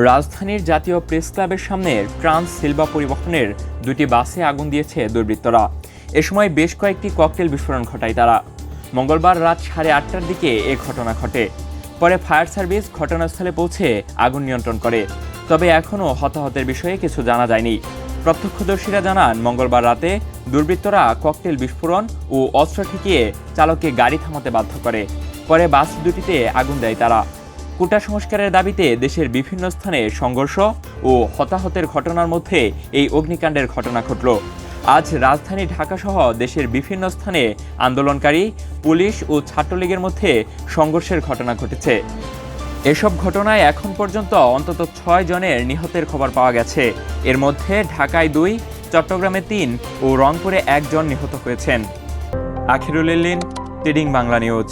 রাজধানীর জাতীয় প্রেস ক্লাবের সামনে ট্রান্স সিলভা পরিবহনের দুটি বাসে আগুন দিয়েছে দুর্বৃত্তরা। এ সময় বেশ কয়েকটি ককটেল বিস্ফোরণ ঘটায় তারা। মঙ্গলবার রাত 8:30টার দিকে এ ঘটনা ঘটে। পরে ফায়ার সার্ভিস ঘটনাস্থলে পৌঁছে আগুন নিয়ন্ত্রণ করে। তবে এখনও হতাহতের বিষয়ে কিছু জানা যায়নি। প্রত্যক্ষদর্শীরা জানান, মঙ্গলবার রাতে দুর্বৃত্তরা ককটেল বিস্ফোরণ ও অস্ত্র ঠেকিয়ে চালককে গাড়ি থামাতে বাধ্য করে। পরে বাস দুটিতে আগুন দেয় তারা। কোটা সংস্কারের দাবিতে দেশের বিভিন্ন স্থানে সংঘর্ষ ও হতাহতের ঘটনার মধ্যে এই অগ্নিকাণ্ডের ঘটনা ঘটল। আজ রাজধানী ঢাকাসহ দেশের বিভিন্ন স্থানে আন্দোলনকারী, পুলিশ ও ছাত্রলীগের মধ্যে সংঘর্ষের ঘটনা ঘটেছে। এসব ঘটনায় এখন পর্যন্ত অন্তত 6 জনের নিহতের খবর পাওয়া গেছে। এর মধ্যে ঢাকায় 2, চট্টগ্রামে 3 ও রংপুরে 1 জন নিহত হয়েছেন। Akhirul ইল্লিন, trading Bangla news.